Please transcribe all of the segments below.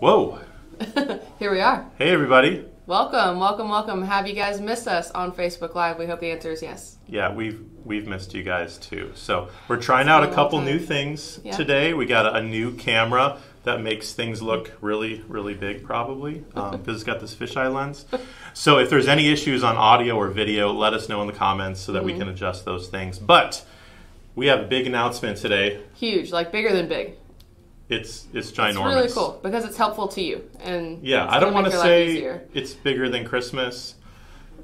Whoa. Here we are. Hey, everybody. Welcome, welcome, welcome. Have you guys missed us on Facebook Live? We hope the answer is yes. Yeah, we've missed you guys too. So we're trying out a couple new things today. We got a new camera that makes things look really, really big, probably, because it's got this fisheye lens. So if there's any issues on audio or video, let us know in the comments so that we can adjust those things. But we have a big announcement today. Huge, like bigger than big. It's ginormous. It's really cool because it's helpful to you. And yeah, I don't want to say it's bigger than Christmas,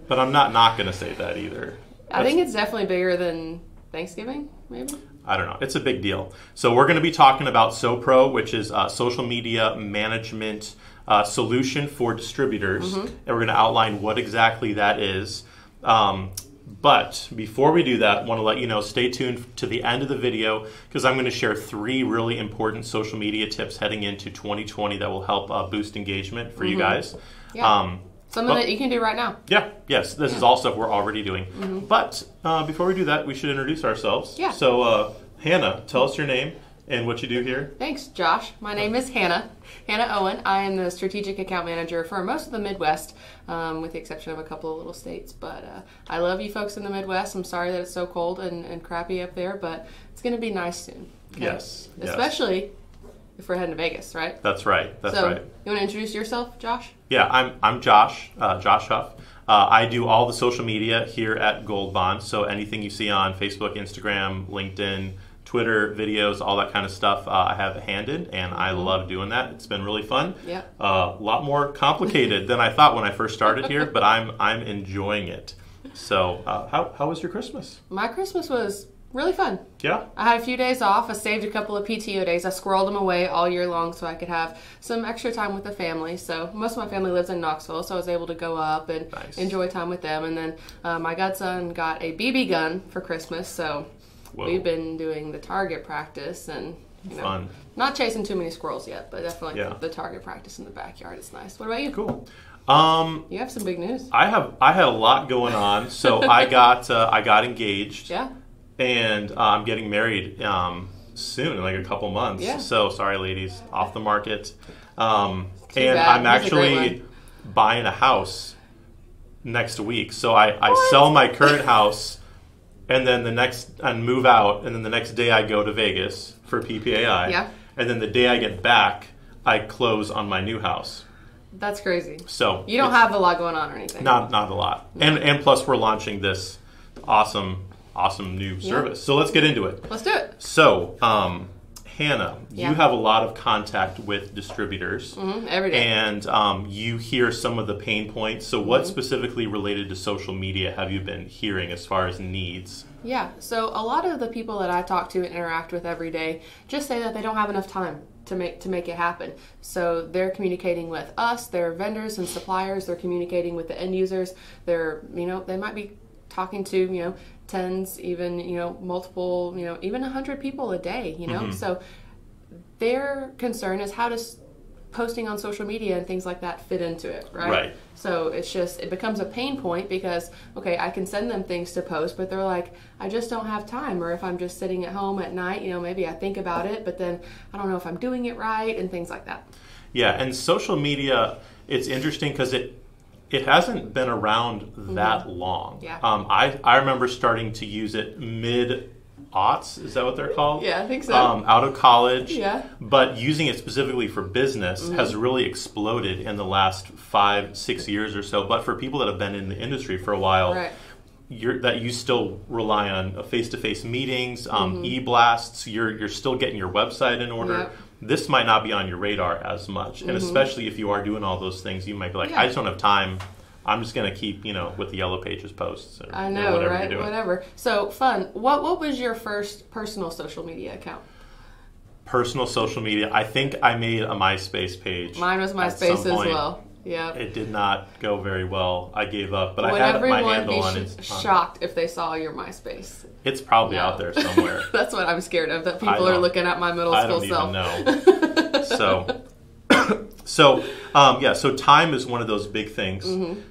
but I'm not going to say that either. I think it's definitely bigger than Thanksgiving, maybe? I don't know. It's a big deal. So we're going to be talking about SoPro, which is a social media management solution for distributors. And we're going to outline what exactly that is. But before we do that, I want to let you know, stay tuned to the end of the video because I'm going to share 3 really important social media tips heading into 2020 that will help boost engagement for you guys. Yeah. Something that you can do right now. Yeah, yes. This is all stuff we're already doing. But before we do that, we should introduce ourselves. Yeah. So, Hannah, tell us your name and what you do here. Thanks, Josh. My name is Hannah Owen. I am the strategic account manager for most of the Midwest, with the exception of a couple of little states. But I love you folks in the Midwest. I'm sorry that it's so cold and crappy up there, but it's going to be nice soon. Okay? Yes. Especially if we're heading to Vegas, right? That's right. That's right. You want to introduce yourself, Josh? Yeah, I'm Josh, Josh Huff. I do all the social media here at Gold Bond. So anything you see on Facebook, Instagram, LinkedIn, Twitter, videos, all that kind of stuff, I have a hand in, and I love doing that. It's been really fun. Yeah. A lot more complicated than I thought when I first started here, but I'm enjoying it. So how was your Christmas? My Christmas was really fun. Yeah? I had a few days off. I saved a couple of PTO days. I squirreled them away all year long so I could have some extra time with the family. So most of my family lives in Knoxville, so I was able to go up and enjoy time with them. And then my godson got a BB gun for Christmas, so we've been doing the target practice and fun. Not chasing too many squirrels yet, but definitely the target practice in the backyard is nice. What about you? Cool. You have some big news. I had a lot going on. So I got engaged. Yeah. And I'm getting married soon, in like a couple months. Yeah. So sorry, ladies, off the market. And bad. I'm actually buying a house next week. So I sell my current house, and then move out, and then the next day I go to Vegas for PPAI. Yeah. And then the day I get back, I close on my new house. That's crazy. So you don't have a lot going on or anything. Not a lot. No. And plus we're launching this awesome new service. So let's get into it. Let's do it. So, Hannah, you have a lot of contact with distributors. Every day. And you hear some of the pain points. So what specifically related to social media have you been hearing as far as needs? Yeah, so a lot of the people that I talk to and interact with every day just say that they don't have enough time to make it happen. So they're communicating with us, their vendors and suppliers, they're communicating with the end users. They might be talking to, tens, even, multiple, even 100 people a day, So their concern is how does posting on social media and things like that fit into it, right? Right. So it becomes a pain point because, okay, I can send them things to post, but they're like, I just don't have time. Or if I'm just sitting at home at night, maybe I think about it, but then I don't know if I'm doing it right and things like that. Yeah, and social media, it's interesting because it hasn't been around that long. Yeah. I remember starting to use it mid-aughts, is that what they're called? Yeah, I think so. Out of college. Yeah. But using it specifically for business has really exploded in the last 5-6 years or so. But for people that have been in the industry for a while, you still rely on face-to-face meetings, e-blasts, you're still getting your website in order. Yep. This might not be on your radar as much. And especially if you are doing all those things, you might be like, I just don't have time. I'm just going to keep, with the Yellow Pages posts. Or, I know, whatever right? you're doing. Whatever. So, fun. What was your first personal social media account? Personal social media. I think I made a MySpace page. Mine was MySpace as well. Yeah. It did not go very well. I gave up, but I had my handle on it. Shocked if they saw your MySpace. It's probably out there somewhere. That's what I'm scared of. That people are looking at my middle school self. I don't even know. So time is one of those big things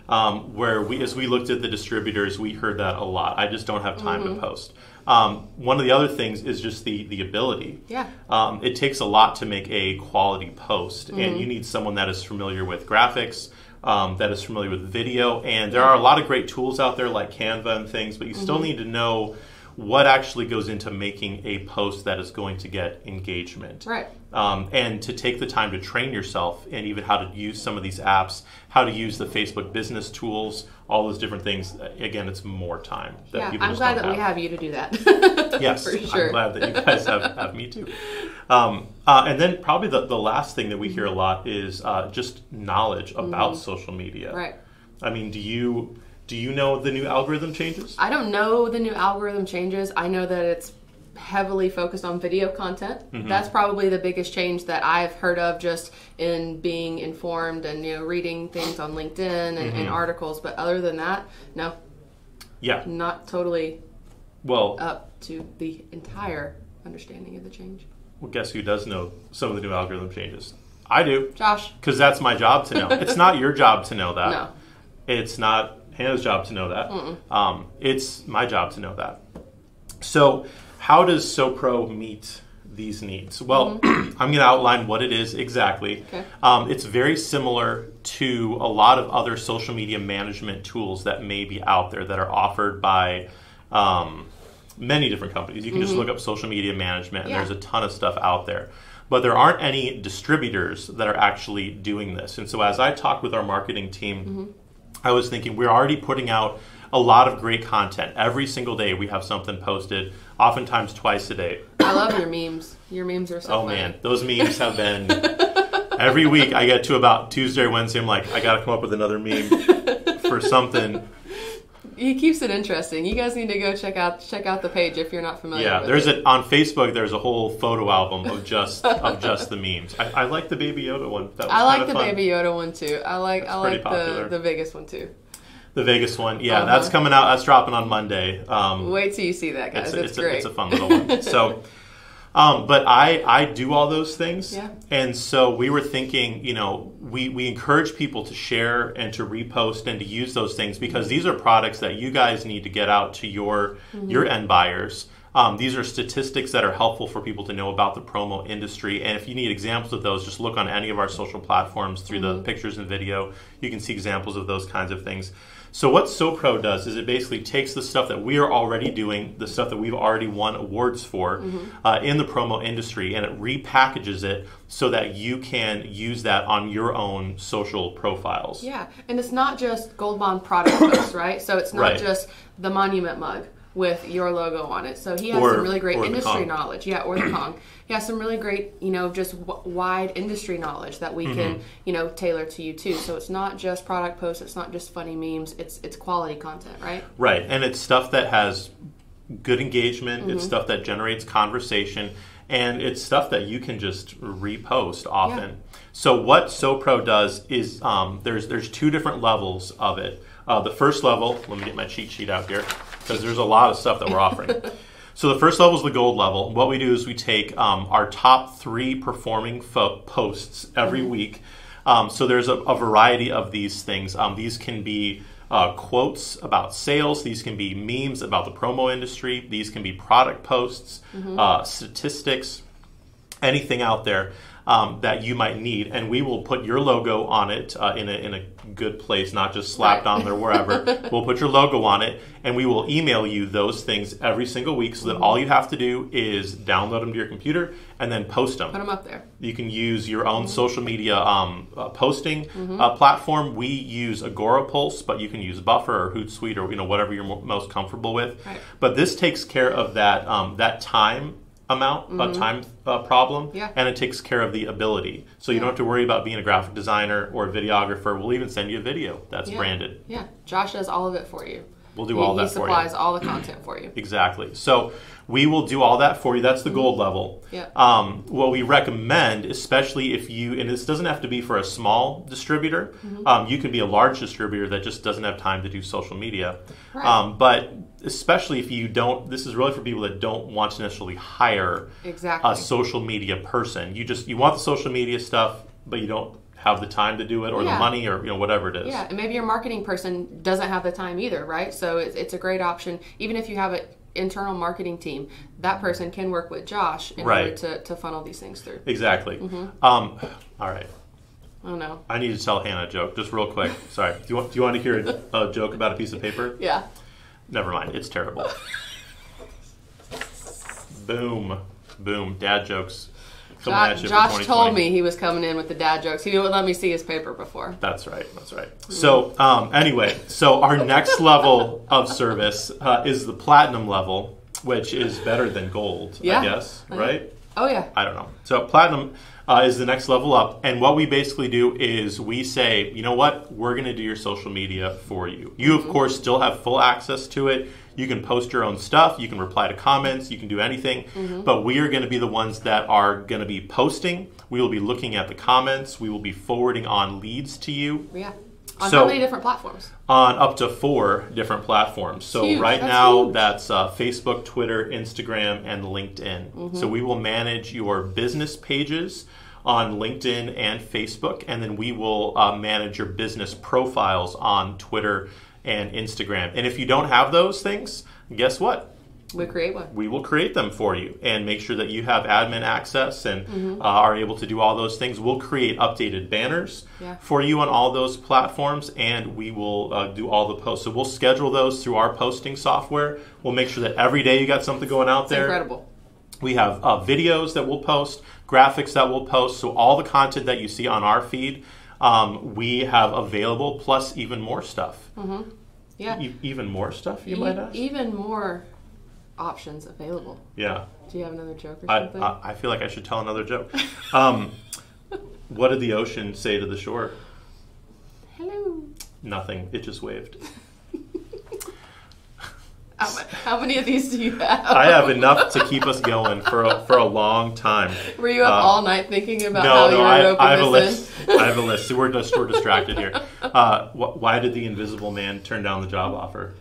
where as we looked at the distributors, we heard that a lot. I just don't have time to post. One of the other things is just the ability. Yeah. It takes a lot to make a quality post, and you need someone that is familiar with graphics, that is familiar with video, and there are a lot of great tools out there like Canva and things, but you still need to know what actually goes into making a post that is going to get engagement. Right. And to take the time to train yourself and even how to use some of these apps, how to use the Facebook business tools, all those different things. Again, it's more time. That people I'm just glad don't that we have. have you to do that. Yes, for sure. I'm glad that you guys have me too. And then probably the last thing that we hear a lot is just knowledge about social media. Right. I mean, do you know the new algorithm changes? I don't know the new algorithm changes. I know that it's heavily focused on video content. That's probably the biggest change that I've heard of, just in being informed and reading things on LinkedIn and articles. But other than that, no. Yeah. Not totally Well, up to the entire understanding of the change. well, guess who does know some of the new algorithm changes? I do. Josh. Because that's my job to know. It's not your job to know that. No. It's not Hannah's job to know that. It's my job to know that. So how does SoPro meet these needs? Well, I'm going to outline what it is exactly. Okay. It's very similar to a lot of other social media management tools that may be out there that are offered by many different companies. You can just look up social media management, and there's a ton of stuff out there. But there aren't any distributors that are actually doing this. And so as I talked with our marketing team, I was thinking we're already putting out a lot of great content. Every single day we have something posted, oftentimes twice a day. I love your memes. Your memes are so funny. Man, those memes have been... Every week I get to about Tuesday or Wednesday, I'm like, I got to come up with another meme for something. He keeps it interesting. You guys need to go check out the page if you're not familiar with it. On Facebook there's a whole photo album of just the memes. I like the Baby Yoda one. That was I like the fun. Baby Yoda one too. I like popular. the Vegas one too. The Vegas one, that's coming out. That's dropping on Monday. Wait till you see that, guys. It's great. It's a fun little one. So, but I do all those things, and so we were thinking, we encourage people to share and to repost and to use those things because these are products that you guys need to get out to your end buyers. These are statistics that are helpful for people to know about the promo industry. And if you need examples of those, just look on any of our social platforms through the pictures and video. You can see examples of those kinds of things. So what SoPro does is it basically takes the stuff that we are already doing, the stuff that we've already won awards for in the promo industry, and it repackages it so that you can use that on your own social profiles. Yeah, and it's not just Gold Bond product posts, right? So it's not just the Monument mug with your logo on it. So he has some really great industry knowledge. Yeah, or the Kong. He has some really great, just wide industry knowledge that we can, tailor to you too. So it's not just product posts. It's not just funny memes. It's quality content, right? Right, and it's stuff that has good engagement. It's stuff that generates conversation. And it's stuff that you can just repost often. Yeah. So what SoPro does is there's two different levels of it. The first level, let me get my cheat sheet out here, because there's a lot of stuff that we're offering. So the first level is the gold level. What we do is we take our top 3 performing posts every week. So there's a variety of these things. These can be quotes about sales. These can be memes about the promo industry. These can be product posts, statistics, anything out there that you might need. And we will put your logo on it in a good place, not just slapped on there wherever. We'll put your logo on it, and we will email you those things every single week so that all you have to do is download them to your computer and then post them. Put them up there. You can use your own social media posting platform. We use Agorapulse, but you can use Buffer or Hootsuite or whatever you're most comfortable with. Right. But this takes care of that time problem, and it takes care of the ability. So you don't have to worry about being a graphic designer or a videographer. We'll even send you a video that's branded. Yeah, Josh does all of it for you. We'll do all that for you. He supplies all the content for you. Exactly. So we will do all that for you. That's the gold level. Yeah. What we recommend, especially if and this doesn't have to be for a small distributor. You can be a large distributor that just doesn't have time to do social media. Right. But especially if you don't, this is really for people that don't want to necessarily hire a social media person. You want the social media stuff, but you don't have the time to do it or the money or whatever it is. Yeah, and maybe your marketing person doesn't have the time either, right? So it's a great option, even if you have it internal marketing team, that person can work with Josh in Right. order to funnel these things through. Exactly. All right. Oh no. I need to tell Hannah a joke, just real quick. Sorry. Do you want to hear a joke about a piece of paper? Yeah. Never mind. It's terrible. Boom. Boom. Dad jokes. Coming at you for Josh 2020. told me he was coming in with the dad jokes. He wouldn't let me see his paper before. That's right. That's right. So anyway, so our next level of service is the platinum level, which is better than gold, Yeah. I guess, right? Oh yeah. I don't know. So platinum is the next level up. And what we basically do is we say, you know what? We're going to do your social media for you. You, of course, still have full access to it. You can post your own stuff. You can reply to comments. You can do anything. But we are going to be the ones that are going to be posting. We will be looking at the comments. We will be forwarding on leads to you. Yeah. On So- how many different platforms? On up to 4 different platforms. So Huge. right That's now, huge. that's Facebook, Twitter, Instagram, and LinkedIn. So we will manage your business pages on LinkedIn and Facebook, and then we will manage your business profiles on Twitter and Instagram. And if you don't have those things, guess what? We create one. We will create them for you and make sure that you have admin access and are able to do all those things. We'll create updated banners Yeah. for you on all those platforms, and we will do all the posts. So we'll schedule those through our posting software. We'll make sure that every day you got something going out It's there. incredible. We have videos that we'll post, graphics that we'll post. So all the content that you see on our feed, we have available, plus even more stuff. Yeah. Even more stuff, you might ask? Even more options available. Yeah. Do you have another joke or something? I feel like I should tell another joke. What did the ocean say to the shore? Hello. Nothing. It just waved. How many of these do you have? I have enough to keep us going for a long time. Were you up all night thinking about No, how you were I roping have a this list. I have a list. So we're distracted here. Why did the Invisible Man turn down the job offer?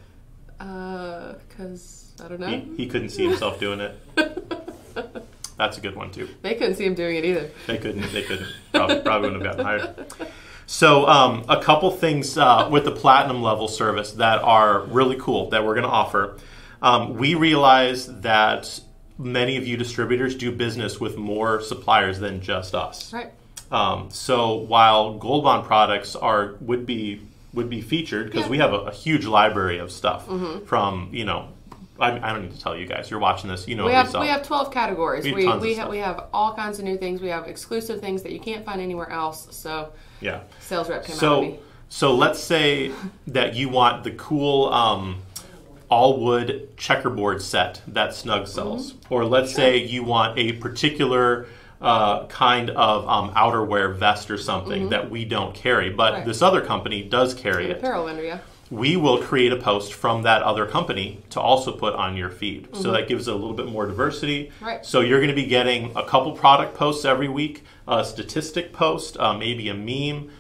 Because, I don't know. He couldn't see himself doing it. That's a good one too. They couldn't see him doing it either. They couldn't. Probably wouldn't have gotten hired. So a couple things with the platinum level service that are really cool that we're going to offer. We realize that many of you distributors do business with more suppliers than just us. Right. So while Gold Bond products would be featured because we have a huge library of stuff from I don't need to tell you guys. You're watching this. You know We yourself. have 12 categories. We have tons of stuff. We have all kinds of new things. We have exclusive things that you can't find anywhere else. So Yeah. sales rep came out of me. So let's say that you want the cool all wood checkerboard set that Snug sells, or let's say you want a particular kind of outerwear vest or something that we don't carry, but this other company does carry it. Apparel vendor, yeah. We will create a post from that other company to also put on your feed. So that gives it a little bit more diversity. Right. So you're going to be getting a couple product posts every week, a statistic post, maybe a meme,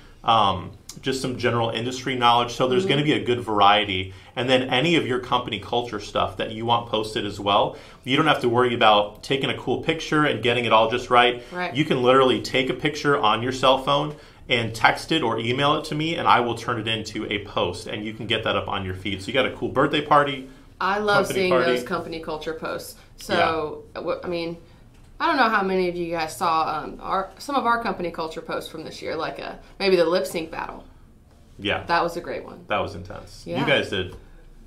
just some general industry knowledge. So there's going to be a good variety. And then any of your company culture stuff that you want posted as well, you don't have to worry about taking a cool picture and getting it all just right. Right. You can literally take a picture on your cell phone and text it or email it to me, and I will turn it into a post, and you can get that up on your feed. So you got a cool birthday party. I love company seeing party. those company culture posts. So, I mean, I don't know how many of you guys saw some of our company culture posts from this year, like maybe the lip sync battle. Yeah. That was a great one. That was intense. Yeah. You guys did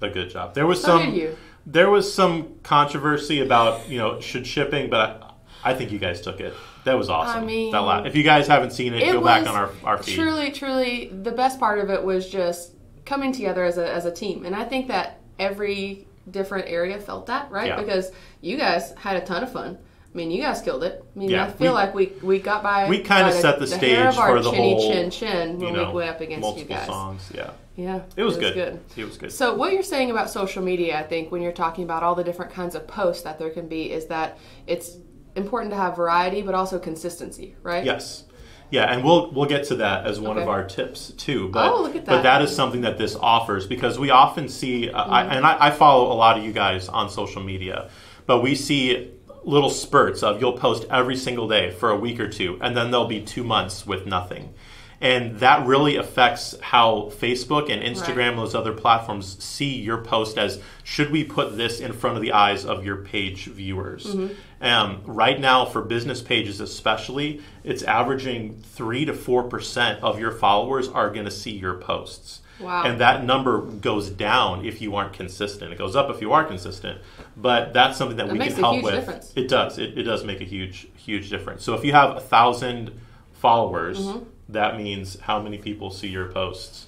a good job. There was So did you. There was some controversy about, should shipping, but I think you guys took it. That was awesome. I mean, if you guys haven't seen it, go back on our feed. Truly, the best part of it was just coming together as a team. And I think that every different area felt that, right? Yeah. Because you guys had a ton of fun. I mean, you guys killed it. I mean, Yeah, I feel like we got by. We kind of set the hair stage of our for the chinny whole, chin when we went up against multiple you guys. songs. Yeah. Yeah, It was good. It was good. So what you're saying about social media, I think, when you're talking about all the different kinds of posts that there can be, is that it's important to have variety, but also consistency, right? Yes. Yeah, and we'll get to that as one of our tips too. But, look at that. But that is something that this offers, because we often see, I follow a lot of you guys on social media, but we see little spurts of you'll post every single day for a week or two, and then there'll be 2 months with nothing. And that really affects how Facebook and Instagram and those other platforms see your post as, should we put this in front of the eyes of your page viewers? Right now, for business pages especially, it's averaging 3 to 4% of your followers are going to see your posts. Wow. And that number goes down if you aren't consistent. It goes up if you are consistent. But that's something that we can help with. Difference. It does. It does make a huge difference. So if you have 1,000 followers, that means how many people see your posts?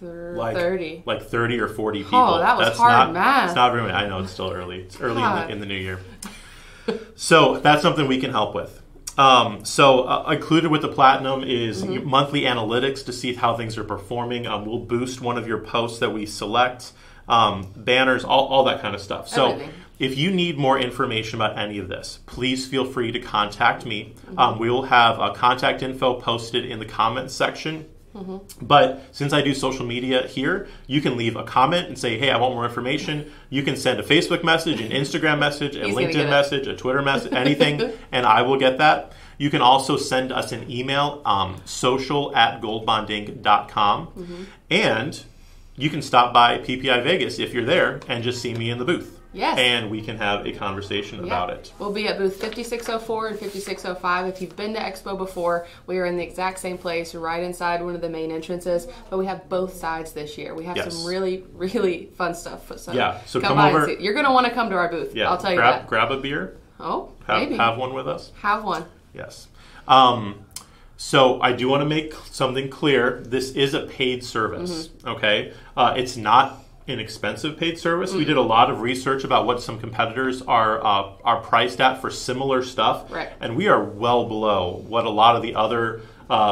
30. Like 30 or 40 people. Oh, that was hard math. It's not very many. I know it's still early. It's early in the new year. So that's something we can help with. So included with the Platinum is monthly analytics to see how things are performing. We'll boost one of your posts that we select, banners, all that kind of stuff. So Everything. if you need more information about any of this, please feel free to contact me. We will have contact info posted in the comments section. But since I do social media here, you can leave a comment and say, hey, I want more information. You can send a Facebook message, an Instagram message, a LinkedIn message, a Twitter message, anything, and I will get that. You can also send us an email, social@goldbondinc.com. And you can stop by PPI Vegas if you're there and just see me in the booth. Yes. And we can have a conversation about it. We'll be at booth 5604 and 5605. If you've been to Expo before, we are in the exact same place, right inside one of the main entrances, but we have both sides this year. We have some really, really fun stuff. So so come over. And see. You're going to want to come to our booth. I'll tell you that. Grab a beer. Oh, maybe. Have one with us. Have one. Yes. So I do want to make something clear. This is a paid service, okay? It's not an expensive paid service. We did a lot of research about what some competitors are priced at for similar stuff, and we are well below what a lot of the other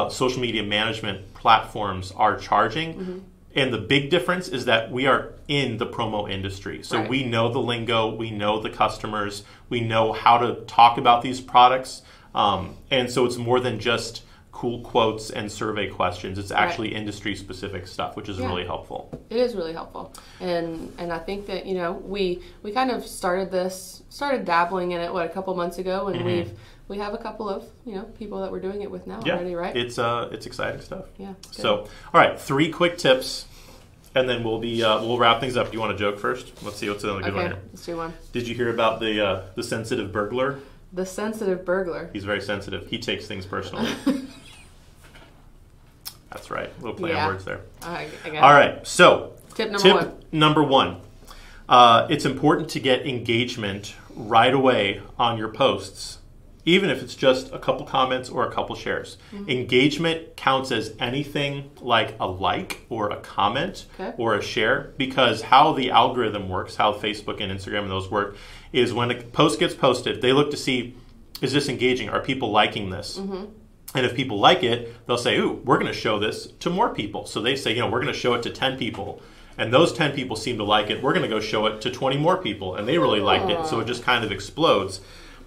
social media management platforms are charging. And the big difference is that we are in the promo industry. So we know the lingo, we know the customers, we know how to talk about these products. And so it's more than just cool quotes and survey questions. It's actually industry-specific stuff, which is really helpful. It is really helpful. And I think that, we kind of started dabbling in it, a couple months ago, and we have a couple of, people that we're doing it with now already, right? It's exciting stuff. Yeah. Good. So, all right, 3 quick tips, and then we'll wrap things up. Do you want to joke first? Let's see what's another good one here. Let's do one. Did you hear about the sensitive burglar? The sensitive burglar. He's very sensitive. He takes things personally. That's right. A little play on words there. I got All right. So tip number one. It's important to get engagement right away on your posts, even if it's just a couple comments or a couple shares. Engagement counts as anything like a like or a comment or a share, because how the algorithm works, how Facebook and Instagram and those work, is when a post gets posted, they look to see, is this engaging? Are people liking this? And if people like it, they'll say, ooh, we're going to show this to more people. So they say, we're going to show it to 10 people. And those 10 people seem to like it. We're going to go show it to 20 more people. And they really liked it. So it just kind of explodes.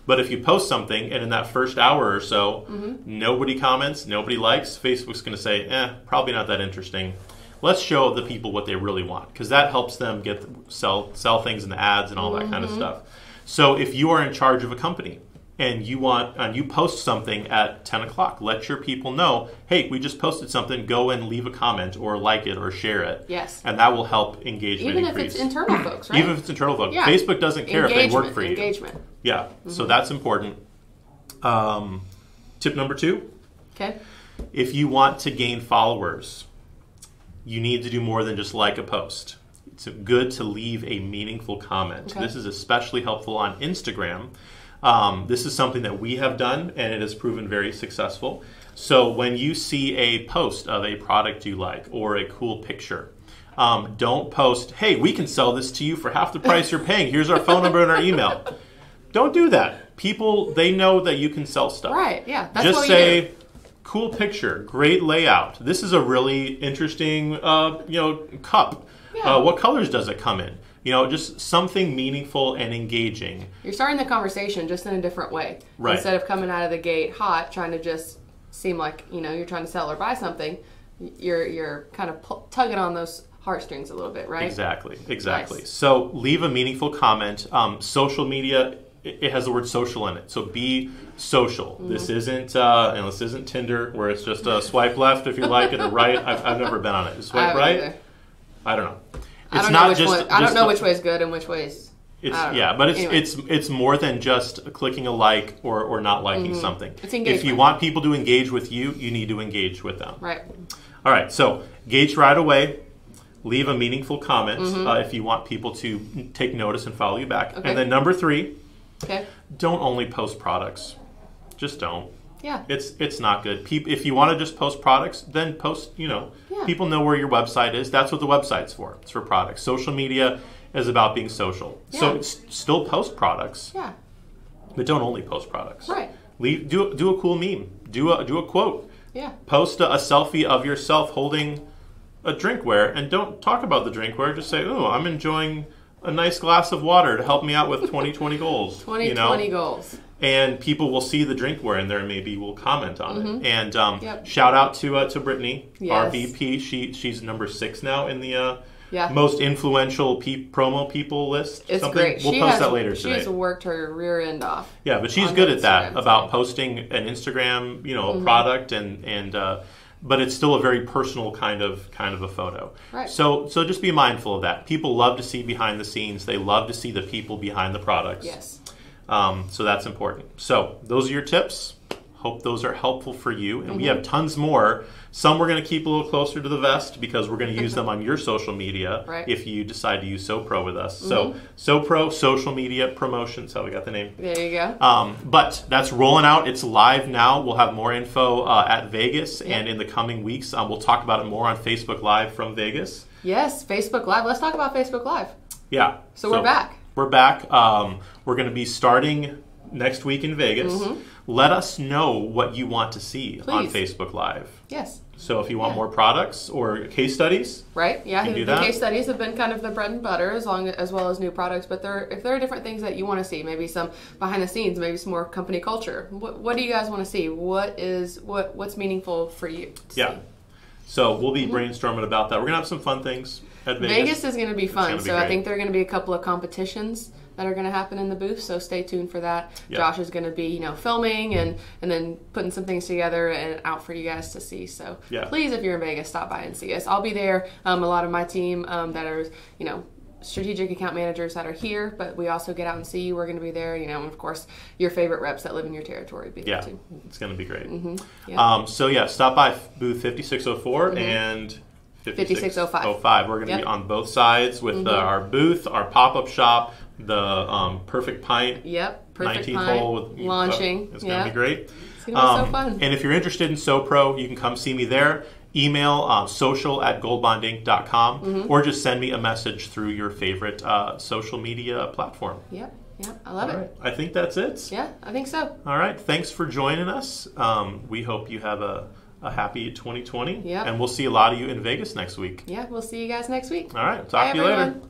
But if you post something and in that first hour or so, nobody comments, nobody likes, Facebook's going to say, probably not that interesting. Let's show the people what they really want, because that helps them sell things in the ads and all that kind of stuff. So if you are in charge of a company and you post something at 10 o'clock, let your people know, hey, we just posted something, go and leave a comment or like it or share it. Yes. And that will help engagement increase. Even if it's internal folks, right? Even if it's internal folks. Yeah. Facebook doesn't care if they work for you. Engagement. Yeah, so that's important. Tip number 2. Okay. If you want to gain followers, you need to do more than just like a post. It's good to leave a meaningful comment. This is especially helpful on Instagram. This is something that we have done, and it has proven very successful. So when you see a post of a product you like or a cool picture, don't post, hey, we can sell this to you for half the price you're paying. Here's our phone number and our email. Don't do that. People, they know that you can sell stuff. Right, yeah. That's just what say, cool picture, great layout. This is a really interesting, cup. Yeah. What colors does it come in? Just something meaningful and engaging. You're starting the conversation just in a different way. Right. Instead of coming out of the gate hot, trying to just seem like, you're trying to sell or buy something, you're kind of tugging on those heartstrings a little bit, right? Exactly. Nice. So leave a meaningful comment. Social media it has the word social in it. So be social. This isn't Tinder where it's just a swipe left if you like it or right. I've never been on it. Swipe right? Either. I don't know. I don't know which way is good and which way is. But it's more than just clicking a like or not liking something. It's engagement. If you want people to engage with you, you need to engage with them. Right. All right. So engage right away. Leave a meaningful comment if you want people to take notice and follow you back. Okay. And then number 3, okay, don't only post products. Just don't. Yeah. It's not good. If you want to just post products, then post, people know where your website is. That's what the website's for. It's for products. Social media is about being social. Yeah. So still post products. Yeah. But don't only post products. Right. Do a cool meme. Do a quote. Yeah. Post a selfie of yourself holding a drinkware, and don't talk about the drinkware. Just say, "Oh, I'm enjoying a nice glass of water to help me out with 2020 goals." 2020 goals. And people will see the drinkware in there, and maybe will comment on it. And shout out to Brittany, our VP. She's number 6 now in the most influential promo people list. It's great. We'll post that later today. She's worked her rear end off. Yeah, but she's good at that, about posting an Instagram, a product, and but it's still a very personal kind of a photo. Right. So just be mindful of that. People love to see behind the scenes. They love to see the people behind the products. Yes. So that's important. So those are your tips. Hope those are helpful for you. And we have tons more. Some we're going to keep a little closer to the vest because we're going to use them on your social media if you decide to use SoPro with us. So SoPro, social media promotions, how we got the name. There you go. But that's rolling out. It's live now. We'll have more info at Vegas. And in the coming weeks, we'll talk about it more on Facebook Live from Vegas. Yes, Facebook Live. Let's talk about Facebook Live. Yeah. So we're back. We're back. We're going to be starting next week in Vegas. Let us know what you want to see on Facebook Live. Yes. So if you want more products or case studies, right? Yeah, the case studies have been kind of the bread and butter as well as new products. But if there are different things that you want to see, maybe some behind the scenes, maybe some more company culture. What do you guys want to see? What's meaningful for you? To see? So we'll be brainstorming about that. We're gonna have some fun things at Vegas. Vegas is going to be fun. So I think there are going to be a couple of competitions that are going to happen in the booth, so stay tuned for that. Yep. Josh is going to be, filming and then putting some things together and out for you guys to see. So please, if you're in Vegas, stop by and see us. I'll be there. A lot of my team that are, strategic account managers that are here, but we also get out and see you. We're going to be there, and of course, your favorite reps that live in your territory will be there too. It's going to be great. Stop by booth 5604 and 5605. We're going to be on both sides with our booth, our pop-up shop, the Perfect Pint. Yep, Perfect 19th Pint hole with launching. It's going to be great. It's going to be so fun. And if you're interested in SoPro, you can come see me there. Email social@goldbondinc.com or just send me a message through your favorite social media platform. Yep, I love it. I think that's it. Yeah, I think so. All right, thanks for joining us. We hope you have a happy 2020. Yep. And we'll see a lot of you in Vegas next week. Yeah, we'll see you guys next week. All right, talk to you later.